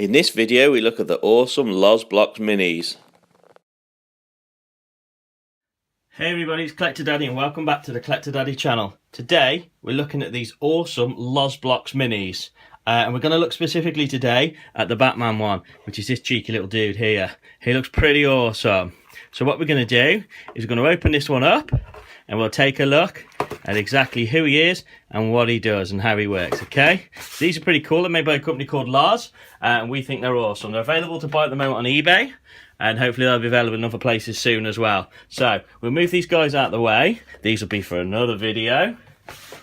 In this video we look at the awesome LOZ Blocks Minis. Hey everybody, it's Collector Daddy and welcome back to the Collector Daddy channel. Today we're looking at these awesome LOZ Blocks Minis. And we're going to look specifically today at the Batman one, which is this cheeky little dude here. He looks pretty awesome. So what we're going to do is we're going to open this one up and we'll take a look at exactly who he is and what he does and how he works, okay? So these are pretty cool. They're made by a company called LOZ and we think they're awesome. They're available to buy at the moment on eBay and hopefully they'll be available in other places soon as well. So we'll move these guys out of the way. These will be for another video.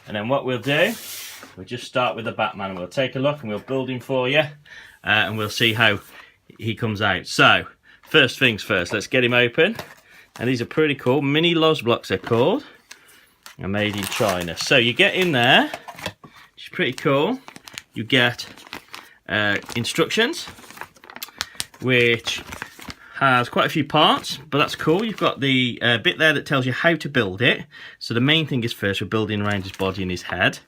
And then what we'll do, we'll just start with the Batman and we'll take a look and we'll build him for you and we'll see how he comes out. So first things first, let's get him open. And these are pretty cool. Mini LOZ blocks they're called. And made in China. So you get in there, which is pretty cool. You get instructions, which has quite a few parts, but that's cool. You've got the bit there that tells you how to build it. So the main thing is first we're building around his body and his head.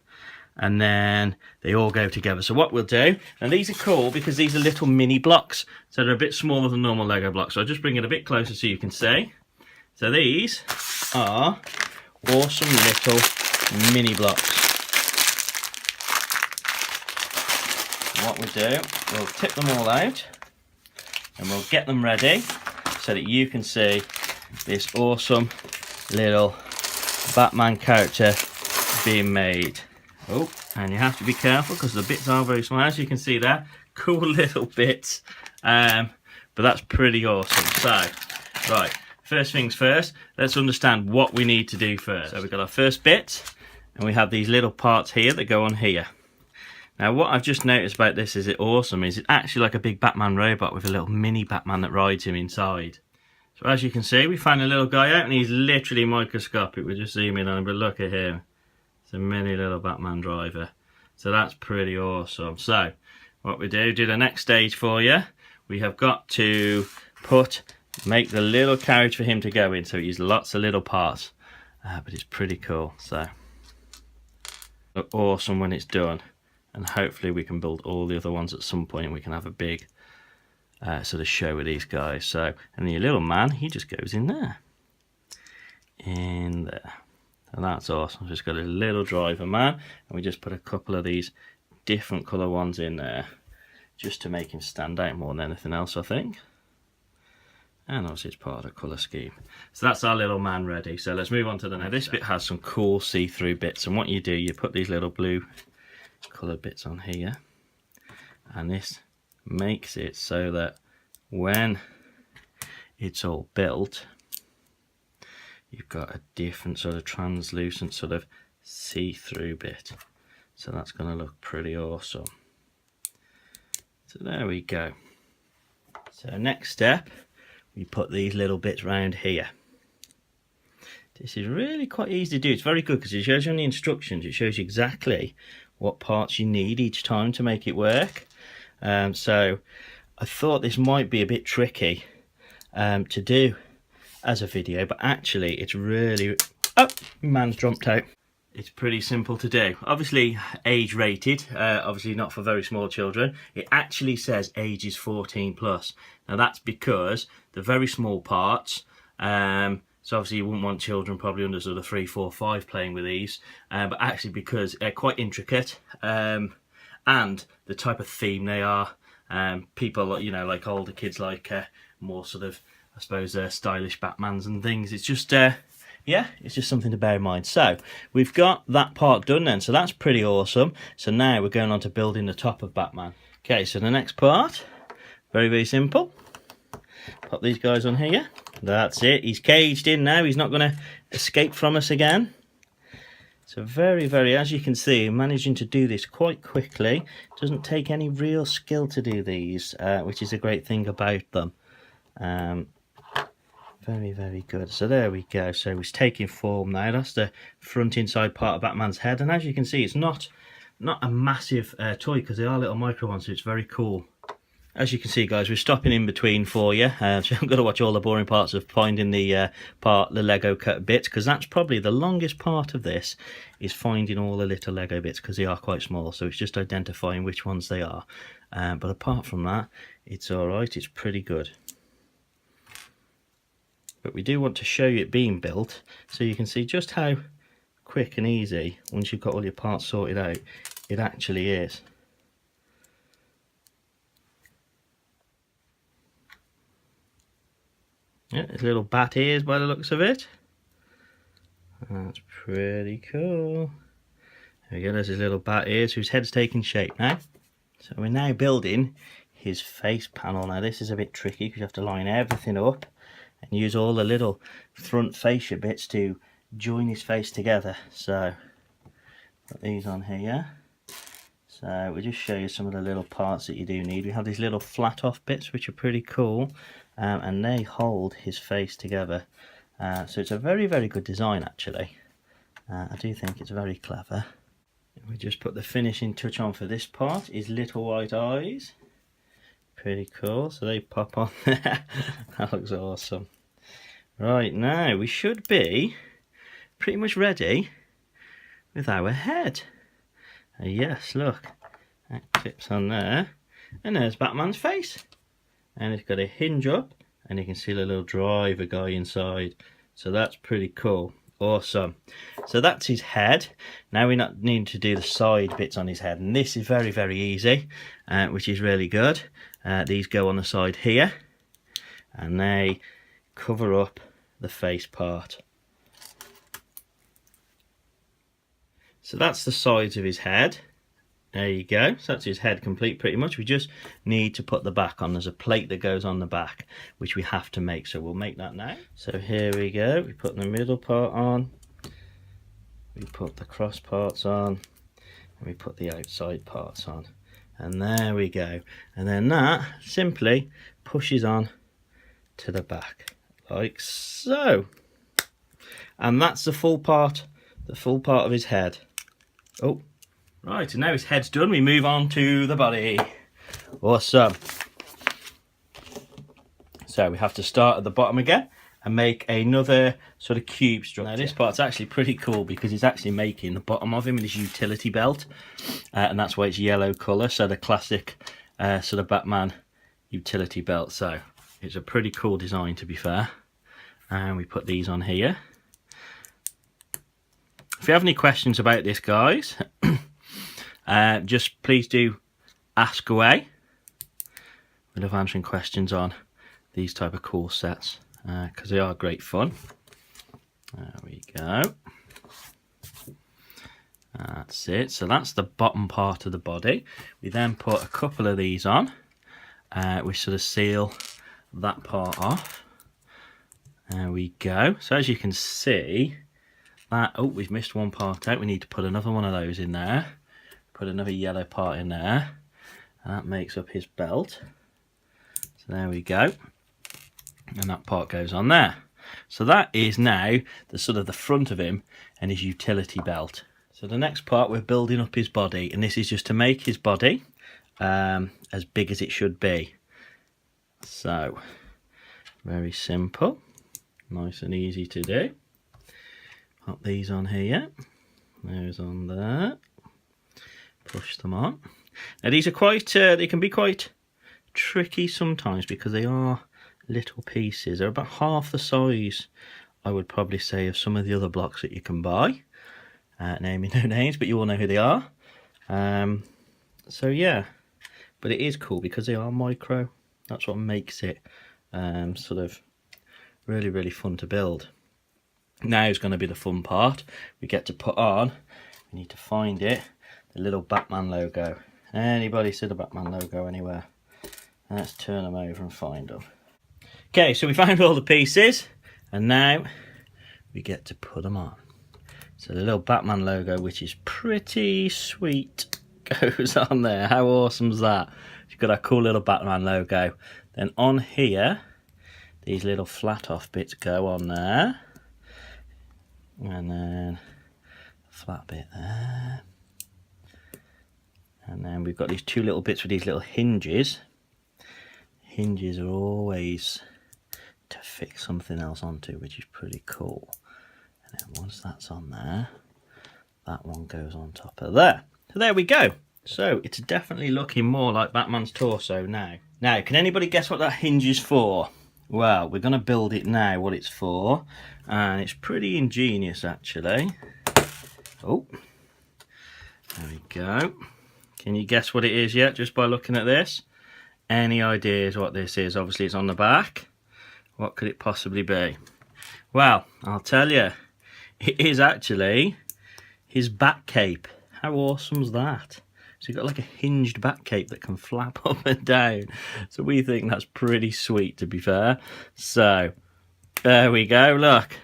And then they all go together. So what we'll do, and these are cool because these are little mini blocks. So they're a bit smaller than normal Lego blocks. So I'll just bring it a bit closer so you can see. So these are awesome little mini blocks. What we'll do, we'll tip them all out and we'll get them ready so that you can see this awesome little Batman character being made. Oh, and you have to be careful because the bits are very small, as you can see there. Cool little bits, but that's pretty awesome. So, right, first things first, let's understand what we need to do first. So we've got our first bit, and we have these little parts here that go on here. Now what I've just noticed about this is it's actually like a big Batman robot with a little mini Batman that rides him inside. So as you can see, we found a little guy out and he's literally microscopic. We'll just zoom in on him, but look at him. It's a mini little Batman driver. So that's pretty awesome. So what we do the next stage for you, we have got to make the little carriage for him to go in. So we use lots of little parts, but it's pretty cool. So look awesome when it's done. And hopefully we can build all the other ones at some point and we can have a big sort of show with these guys. So, and the little man, he just goes in there. In there. And that's awesome. Just got a little driver man. And we just put a couple of these different colour ones in there. Just to make him stand out more than anything else, I think. And obviously it's part of the colour scheme. So that's our little man ready. So let's move on to the next. Now this bit has some cool see-through bits. And what you do, you put these little blue coloured bits on here, and this makes it so that when it's all built you've got a different sort of translucent sort of see-through bit. So that's going to look pretty awesome. So there we go. So next step, we put these little bits round here. This is really quite easy to do. It's very good because it shows you on the instructions, it shows you exactly what parts you need each time to make it work. So I thought this might be a bit tricky to do as a video, but actually it's really, oh, man's jumped out. It's pretty simple to do. Obviously age rated, obviously not for very small children. It actually says age is 14 plus. Now that's because the very small parts, so obviously you wouldn't want children probably under sort of 3, 4, 5 playing with these, but actually because they're quite intricate and the type of theme they are, people, you know, like older kids like more sort of, I suppose, stylish Batmans and things. It's just, yeah, it's just something to bear in mind. So we've got that part done then, so that's pretty awesome. So now we're going on to building the top of Batman. Okay, so the next part, very, very simple. Pop these guys on here. That's it. He's caged in now. He's not going to escape from us again. So very, very, as you can see, managing to do this quite quickly. Doesn't take any real skill to do these, which is a great thing about them. Very, very good. So there we go. So he's taking form now. That's the front inside part of Batman's head. And as you can see, it's not a massive toy because they are little micro ones, so it's very cool. As you can see, guys, we're stopping in between for you, so I'm going to watch all the boring parts of finding the Lego cut bits, because that's probably the longest part of this, is finding all the little Lego bits, because they are quite small, so it's just identifying which ones they are. but apart from that, it's alright, it's pretty good. But we do want to show you it being built so you can see just how quick and easy, once you've got all your parts sorted out, it actually is. Yeah, there's little bat ears by the looks of it. That's pretty cool. There we go, there's his little bat ears whose head's taking shape now. So we're now building his face panel. Now this is a bit tricky because you have to line everything up and use all the little front fascia bits to join his face together. So put these on here. So we'll just show you some of the little parts that you do need. We have these little flat off bits which are pretty cool, and they hold his face together. So it's a very, very good design actually. I do think it's very clever. We just put the finishing touch on for this part, his little white eyes. Pretty cool, so they pop on there. That looks awesome. Right, now we should be pretty much ready with our head. Yes, look, that clips on there, and there's Batman's face. And it's got a hinge up, and you can see the little driver guy inside. So that's pretty cool. Awesome. So that's his head. Now we not need to do the side bits on his head, and this is very, very easy, which is really good. These go on the side here, and they cover up the face part. So that's the sides of his head. There you go. So that's his head complete pretty much. We just need to put the back on. There's a plate that goes on the back, which we have to make. So we'll make that now. So here we go. We put the middle part on. We put the cross parts on. And we put the outside parts on. And there we go. And then that simply pushes on to the back, like so. And that's the full part of his head. Oh. Right, and now his head's done, we move on to the body. Awesome. So we have to start at the bottom again and make another sort of cube structure. Now this part's actually pretty cool because he's actually making the bottom of him with his utility belt. And that's why it's yellow colour, so the classic sort of Batman utility belt. So it's a pretty cool design, to be fair. And we put these on here. If you have any questions about this, guys, just please do ask away. We love answering questions on these type of cool sets because they are great fun. There we go. That's it. So that's the bottom part of the body. We then put a couple of these on, which sort of seal that part off. There we go. So as you can see, that, oh, we've missed one part out. We need to put another one of those in there. Put another yellow part in there, and that makes up his belt. So there we go, and that part goes on there. So that is now the sort of the front of him and his utility belt. So the next part, we're building up his body, and this is just to make his body as big as it should be. So very simple, nice and easy to do. Put these on here, those on there. Push them on. Now these are quite, they can be quite tricky sometimes because they are little pieces. They're about half the size, I would probably say, of some of the other blocks that you can buy. Naming no names, but you all know who they are. So yeah, but it is cool because they are micro. That's what makes it sort of really, really fun to build. Now is going to be the fun part. We get to put on, we need to find it, the little Batman logo. Anybody see the Batman logo anywhere? Let's turn them over and find them. Okay, so we found all the pieces, and now we get to put them on. So the little Batman logo, which is pretty sweet, goes on there. How awesome is that? You've got our cool little Batman logo. Then on here, these little flat off bits go on there. And then a flat bit there. And then we've got these two little bits with these little hinges. Hinges are always to fix something else onto, which is pretty cool. And then once that's on there, that one goes on top of there. So there we go. So it's definitely looking more like Batman's torso now. Now, can anybody guess what that hinge is for? Well, we're going to build it now, what it's for. And it's pretty ingenious, actually. Oh, there we go. Can you guess what it is yet, just by looking at this? Any ideas what this is? Obviously, it's on the back. What could it possibly be? Well, I'll tell you. It is actually his bat cape. How awesome's that? So you've got like a hinged bat cape that can flap up and down. So we think that's pretty sweet, to be fair. So there we go, look.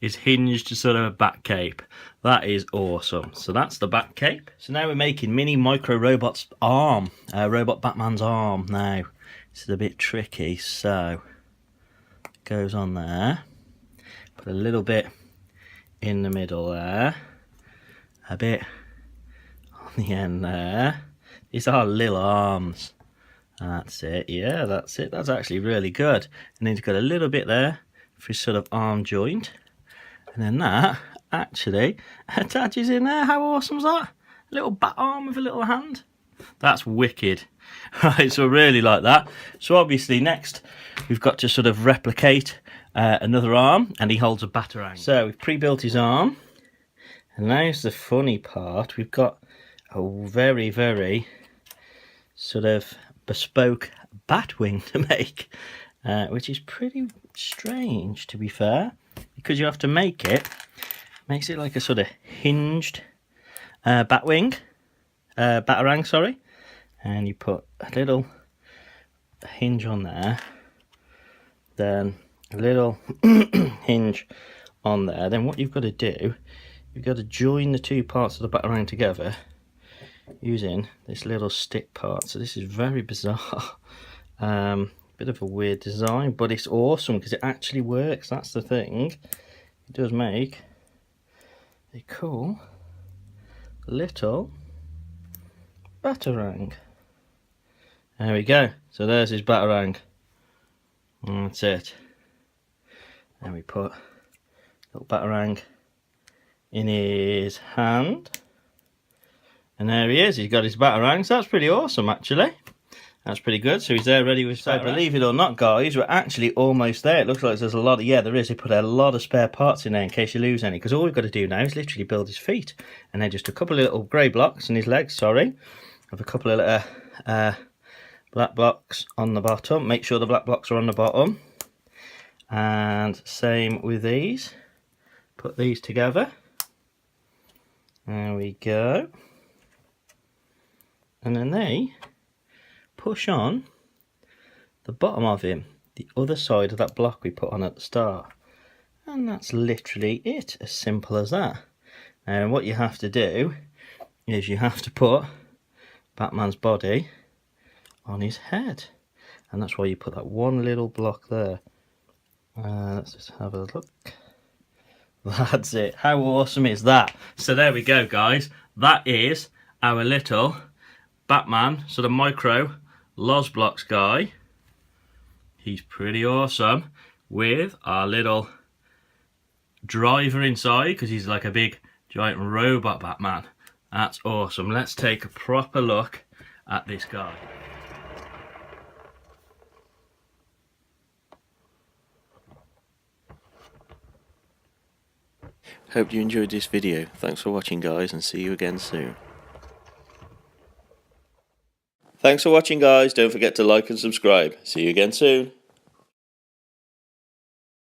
It's hinged to sort of a bat cape. That is awesome. So that's the bat cape. So now we're making mini micro robot's arm. Robot Batman's arm now. This is a bit tricky. So it goes on there. Put a little bit in the middle there. A bit the end there. These are little arms. That's it. Yeah, that's it. That's actually really good. And then you've got a little bit there for his sort of arm joint. And then that actually attaches in there. How awesome is that? A little bat arm with a little hand. That's wicked. Right, so I really like that. So obviously next we've got to sort of replicate another arm, and he holds a batarang. So we've pre-built his arm. And now's the funny part. We've got a very, very sort of bespoke bat wing to make, which is pretty strange, to be fair, because you have to make it. Makes it like a sort of hinged bat wing, batarang, sorry, and you put a little hinge on there, then a little hinge on there. Then what you've got to do, you've got to join the two parts of the batarang together using this little stick part. So this is very bizarre. Bit of a weird design, but it's awesome because it actually works. That's the thing. It does make a cool little batarang. There we go. So there's his batarang. And that's it. And we put a little batarang in his hand. And there he is, he's got his batarang, so that's pretty awesome actually. That's pretty good, so he's there ready with his batarang. Believe it or not guys, we're actually almost there. It looks like there's a lot of, yeah there is, they put a lot of spare parts in there in case you lose any, because all we've got to do now is literally build his feet. And then just a couple of little grey blocks in his legs, sorry. With a couple of little black blocks on the bottom. Make sure the black blocks are on the bottom. And same with these. Put these together. There we go. And then they push on the bottom of him, the other side of that block we put on at the start. And that's literally it, as simple as that. And what you have to do is you have to put Batman's body on his head. And that's why you put that one little block there. Let's just have a look. That's it. How awesome is that? So there we go guys. That is our little Batman, sort of micro LOZ Blocks guy. He's pretty awesome with our little driver inside because he's like a big giant robot Batman. That's awesome. Let's take a proper look at this guy. Hope you enjoyed this video. Thanks for watching guys, and see you again soon. Thanks for watching guys, don't forget to like and subscribe. See you again soon.